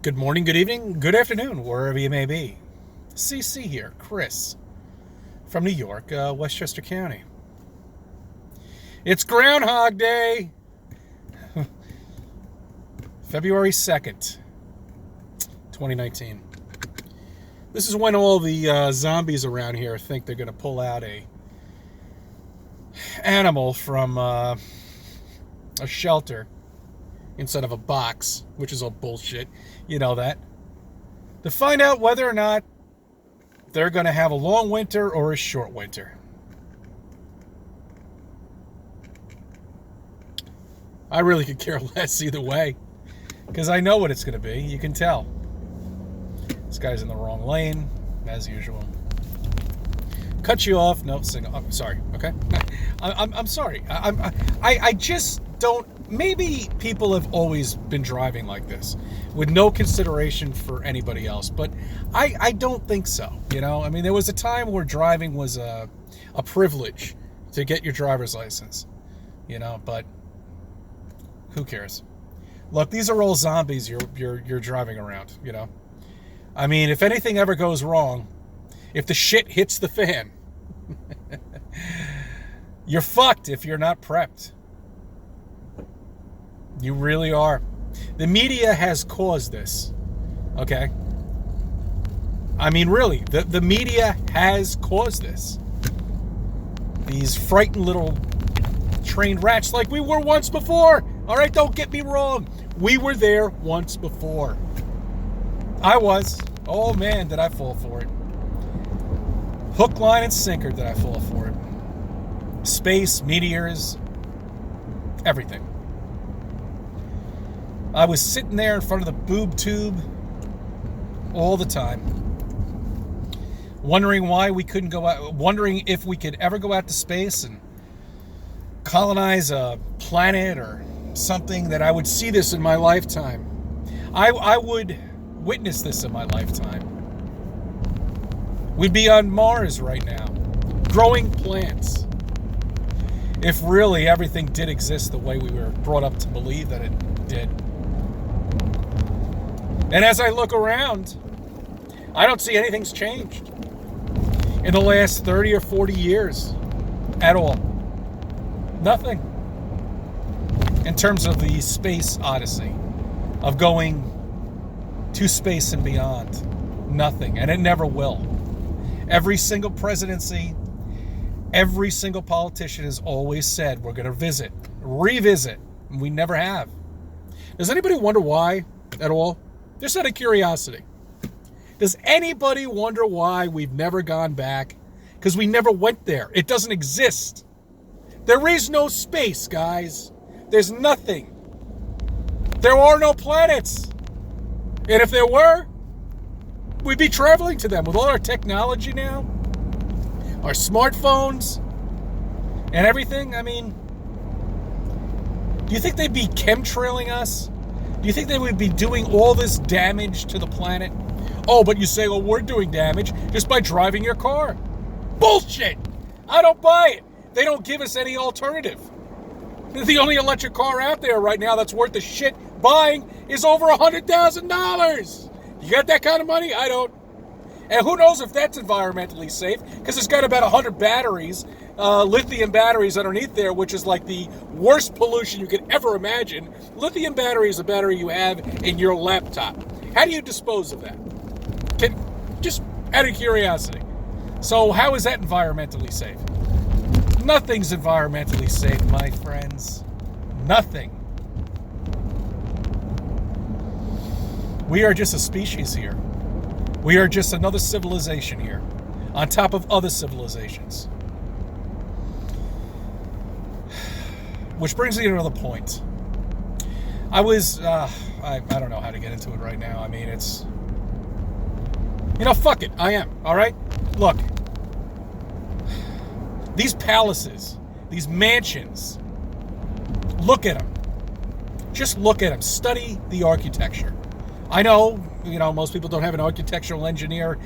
Good morning, good evening, good afternoon, wherever you may be. CC here, Chris, from New York, Westchester County. It's Groundhog Day, February 2nd, 2019. This is when all the zombies around here think they're going to pull out a animal from a shelter instead of a box, which is all bullshit. You know that. To find out whether or not they're going to have a long winter or a short winter. I really could care less either way, because I know what it's going to be. You can tell. This guy's in the wrong lane, as usual. Cut you off. No, sing. I'm sorry. Okay. I'm sorry. I just don't. Maybe people have always been driving like this, with no consideration for anybody else. But I don't think so. You know, I mean, there was a time where driving was a privilege to get your driver's license. You know, but who cares? Look, these are all zombies you're driving around. You know, I mean, if anything ever goes wrong, if the shit hits the fan, you're fucked if you're not prepped. You really are. The media has caused this. Okay? I mean, really, the media has caused this. These frightened little trained rats like we were once before. All right, don't get me wrong. We were there once before. I was. Oh, man, did I fall for it. Hook, line, and sinker did I fall for it. Space, meteors, everything. I was sitting there in front of the boob tube all the time, wondering why we couldn't go out, wondering if we could ever go out to space and colonize a planet or something, that I would see this in my lifetime. I would witness this in my lifetime. We'd be on Mars right now, growing plants. If really everything did exist the way we were brought up to believe that it did. And as I look around, I don't see anything's changed in the last 30 or 40 years at all. Nothing. In terms of the space odyssey, of going to space and beyond. Nothing. And it never will. Every single presidency, every single politician has always said, we're going to revisit. And we never have. Does anybody wonder why at all? Just out of curiosity. Does anybody wonder why we've never gone back? Because we never went there. It doesn't exist. There is no space, guys. There's nothing. There are no planets. And if there were, we'd be traveling to them with all our technology now, our smartphones, and everything. I mean, do you think they'd be chemtrailing us? Do you think they would be doing all this damage to the planet? Oh, but you say, well, we're doing damage just by driving your car. Bullshit! I don't buy it. They don't give us any alternative. The only electric car out there right now that's worth the shit buying is over $100,000. You got that kind of money? I don't. And who knows if that's environmentally safe, because it's got about 100 batteries, lithium batteries underneath there, which is like the worst pollution you could ever imagine. Lithium battery is a battery you have in your laptop. How do you dispose of that? Just out of curiosity. So how is that environmentally safe? Nothing's environmentally safe, my friends. Nothing. We are just a species here. We are just another civilization here, on top of other civilizations. Which brings me to another point. I don't know how to get into it right now. I mean, it's, fuck it. I am, all right? Look, these palaces, these mansions, look at them. Just look at them. Study the architecture. I know, most people don't have an architectural engineer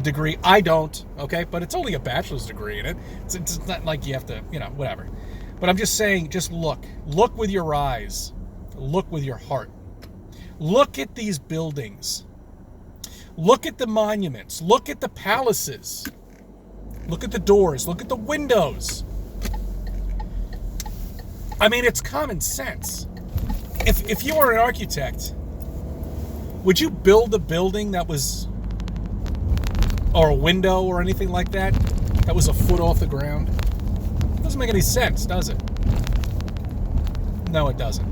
degree. I don't, okay? But it's only a bachelor's degree in it. It's not like you have to, whatever. But I'm just saying, just look. Look with your eyes. Look with your heart. Look at these buildings. Look at the monuments. Look at the palaces. Look at the doors. Look at the windows. I mean, it's common sense. If you were an architect, would you build a building that was, or a window or anything like that, that was a foot off the ground? It doesn't make any sense, does it? No, it doesn't.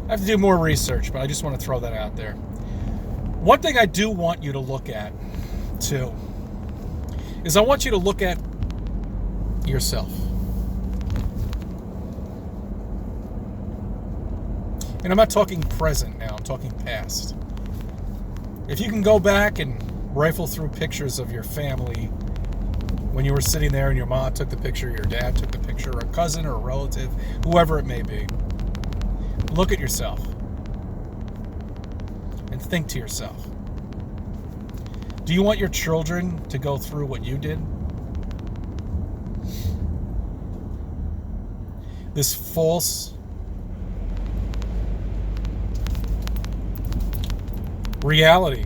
I have to do more research, but I just want to throw that out there. One thing I do want you to look at, too, is I want you to look at yourself. And I'm not talking present now, I'm talking past. If you can go back and rifle through pictures of your family when you were sitting there and your mom took the picture, your dad took the picture, or a cousin or a relative, whoever it may be, look at yourself and think to yourself, do you want your children to go through what you did? This false reality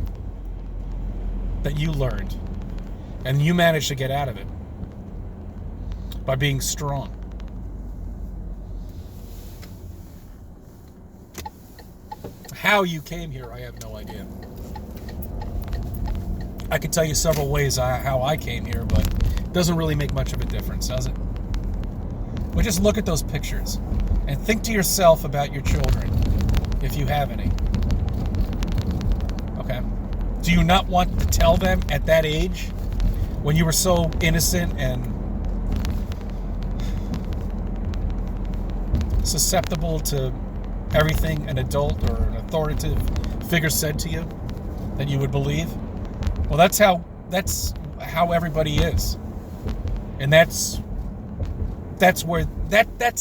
that you learned and you managed to get out of it by being strong. How you came here, I have no idea. I could tell you several ways how I came here, but it doesn't really make much of a difference, does it? But just look at those pictures and think to yourself about your children, if you have any. Okay? Do you not want to tell them at that age, when you were so innocent and susceptible to everything an adult or an authoritative figure said to you, that you would believe? Well, that's how everybody is, and that's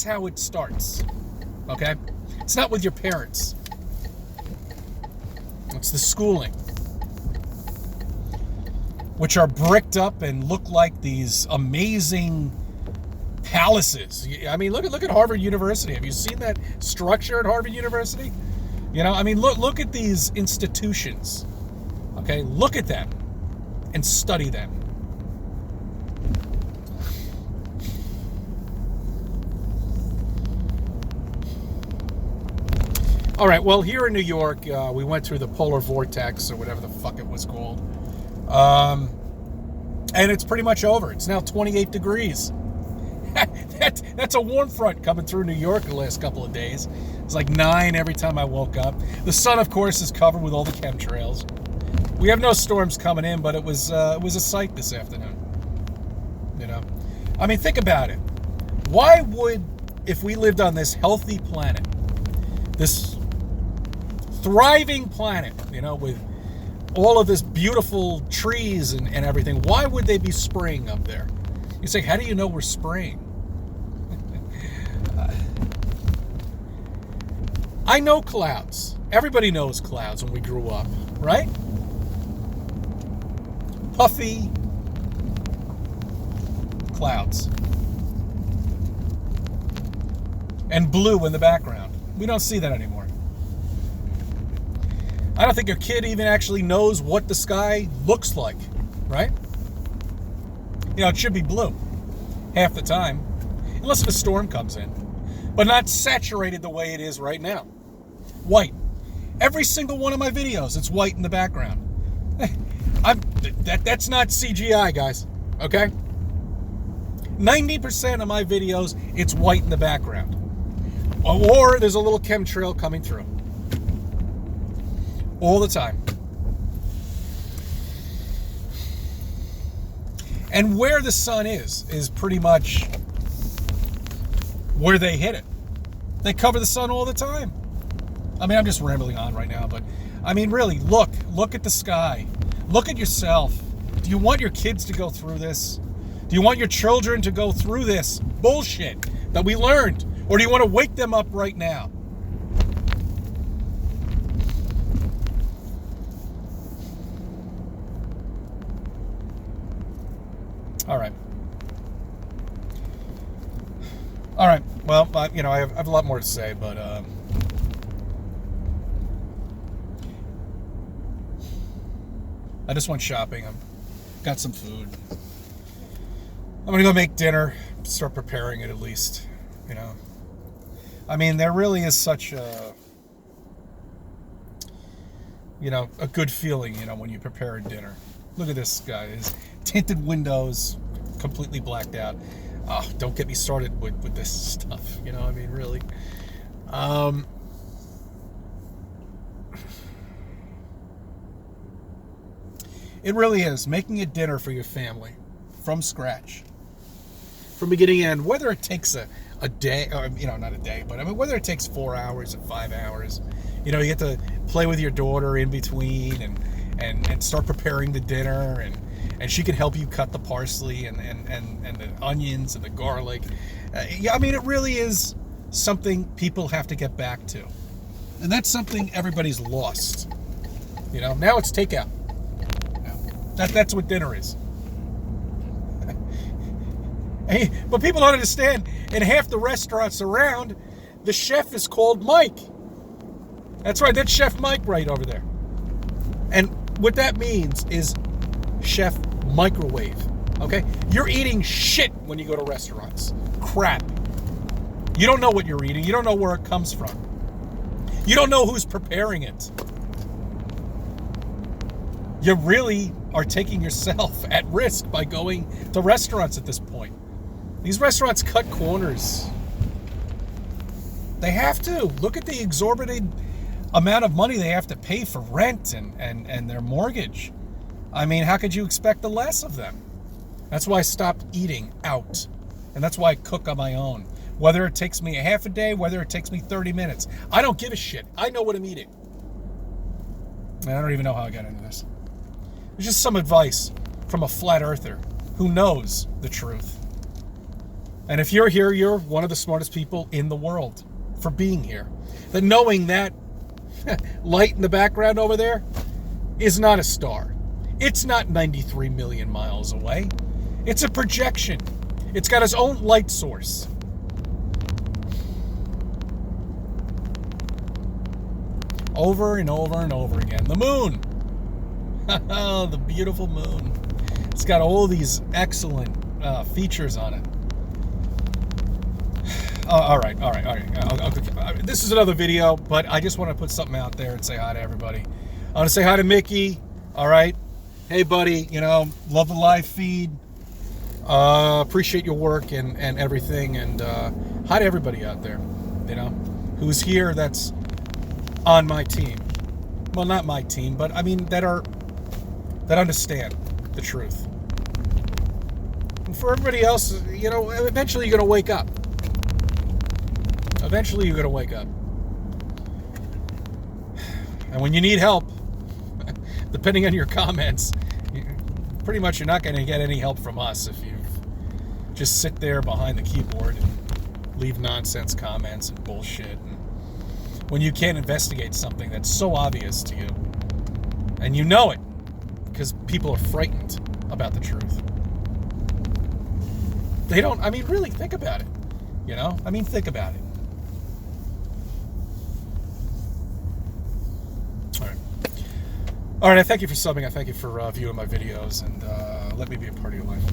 how it starts. Okay, it's not with your parents. It's the schooling, which are bricked up and look like these amazing palaces. I mean, look at Harvard University. Have you seen that structure at Harvard University? You know, I mean, look at these institutions. Okay, look at them and study them. All right, well, here in New York, we went through the polar vortex or whatever the fuck it was called. And it's pretty much over. It's now 28 degrees. That's a warm front coming through New York the last couple of days. It's like 9 every time I woke up. The sun, of course, is covered with all the chemtrails. We have no storms coming in, but it was a sight this afternoon. You know, I mean, think about it. Why would, if we lived on this healthy planet, this thriving planet, you know, with all of this beautiful trees and everything, why would they be spraying up there? You say, how do you know we're spraying? I know clouds. Everybody knows clouds when we grew up, right? Puffy clouds. And blue in the background. We don't see that anymore. I don't think a kid even actually knows what the sky looks like, right? You know, it should be blue half the time, unless if a storm comes in, but not saturated the way it is right now. White. Every single one of my videos, it's white in the background. That's not CGI, guys, okay? 90% of my videos, it's white in the background. Or there's a little chemtrail coming through. All the time. And where the sun is pretty much where they hit it. They cover the sun all the time. I mean, I'm just rambling on right now, but I mean, really, look at the sky. Look at yourself. Do you want your kids to go through this? Do you want your children to go through this bullshit that we learned? Or do you want to wake them up right now? All right. Well, you know, I have a lot more to say, but I just went shopping. I got some food. I'm going to go make dinner, start preparing it at least, you know. I mean, there really is such a, you know, a good feeling, you know, when you prepare a dinner. Look at this guy. His tinted windows, completely blacked out. Oh, don't get me started with this stuff, you know, I mean, really. It really is making a dinner for your family from scratch, from beginning to end, whether it takes a day, or, you know, not a day, but I mean, whether it takes 4 hours or 5 hours, you know, you get to play with your daughter in between and start preparing the dinner, and she can help you cut the parsley and the onions and the garlic. Yeah, I mean, it really is something people have to get back to. And that's something everybody's lost. You know, now it's takeout. That's what dinner is. Hey, but people don't understand. In half the restaurants around, the chef is called Mike. That's right, that's Chef Mike right over there. And what that means is Chef Microwave. Okay? You're eating shit when you go to restaurants. Crap. You don't know what you're eating. You don't know where it comes from. You don't know who's preparing it. You really are taking yourself at risk by going to restaurants at this point. These restaurants cut corners. They have to. Look at the exorbitant amount of money they have to pay for rent and their mortgage. I mean, how could you expect the less of them? That's why I stopped eating out. And that's why I cook on my own. Whether it takes me a half a day, whether it takes me 30 minutes. I don't give a shit. I know what I'm eating. And I don't even know how I got into this. It's just some advice from a flat earther who knows the truth. And if you're here, you're one of the smartest people in the world for being here. That knowing that light in the background over there is not a star. It's not 93 million miles away. It's a projection. It's got its own light source. Over and over and over again. The moon. The beautiful moon. It's got all these excellent features on it. All right. This is another video, but I just want to put something out there and say hi to everybody. I want to say hi to Mickey. All right. Hey, buddy, you know, love the live feed. Appreciate your work and everything. And hi to everybody out there, you know, who's here that's on my team. Well, not my team, but I mean, that understand the truth. And for everybody else, you know, eventually you're going to wake up. Eventually you're going to wake up. And when you need help, depending on your comments, pretty much you're not going to get any help from us if you just sit there behind the keyboard and leave nonsense comments and bullshit. And when you can't investigate something that's so obvious to you, and you know it, because people are frightened about the truth. They don't, I mean, really think about it. You know? I mean, think about it. All right, I thank you for subbing. I thank you for viewing my videos, and let me be a part of your life.